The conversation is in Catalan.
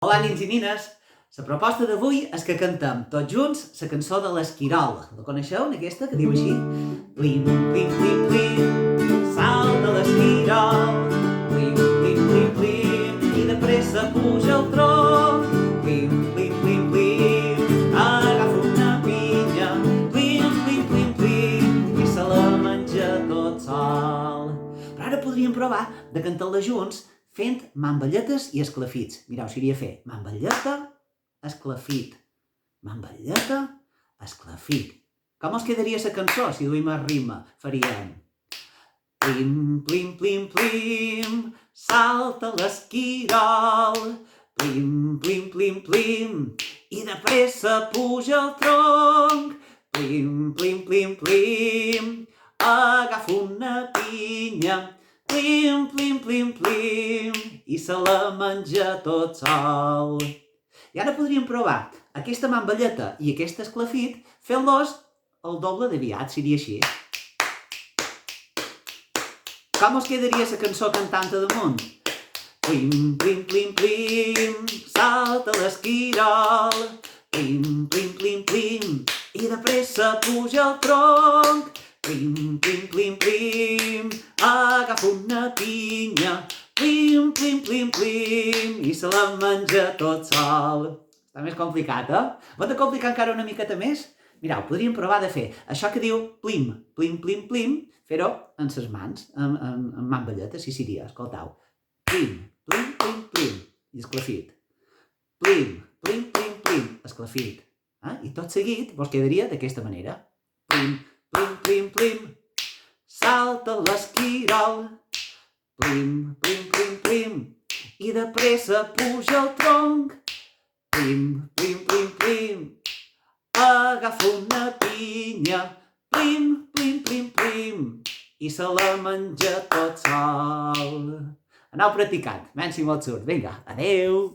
Hola, nins i nines! La proposta d'avui és que cantem tots junts la cançó de l'Esquirol. La coneixeu, aquesta, que diu així? Plim, plim, plim, plim, salta l'esquirol. Plim, plim, plim, plim, i de pressa puja al tronc. Plim, plim, plim, plim, agafa una pinya. Plim, plim, plim, plim, i se la menja tot sol. Però ara podríem provar de cantar-la junts fent mamballetes i esclafits. Mireu, seria fer mamballeta, esclafit. Mamballeta, esclafit. Com els quedaria la cançó si duim a rima? Faríem plim, plim, plim, plim, salta l'esquirol. Plim, plim, plim, plim, i de pressa puja al tronc. Plim, plim, plim, plim, agafa una pinya. Plim, plim, plim, plim, i se la menja tot sol. I ara podríem provar aquesta mamballeta i aquest esclafit fent-los el doble d'aviat, seria així. Com us quedaria la cançó cantant a damunt? Plim, plim, plim, plim, salta l'esquirol. Plim, plim, plim, plim, i de pressa puja al tronc. Plim, plim, plim, plim, agafa una pinya. Plim, plim, plim, plim, i se la menja tot sol. Està més complicat, eh? Ho hem de complicar encara una miqueta més? Mireu, podríem provar de fer això que diu plim, plim, plim, plim, fer-ho en ses mans, amb mamballetes, si seria, escoltau. Plim, plim, plim, plim, i esclafit. Plim, plim, plim, plim, esclafit. I tot seguit vos quedaria d'aquesta manera. Plim, plim, plim, plim, salta l'esquirol. Plim, plim, plim, plim, i de pressa puja al tronc. Plim, plim, plim, plim, agafa una pinya. Plim, plim, plim, plim, i se la menja tot sol. Aneu practicant, menys si molt surt. Vinga, adeu!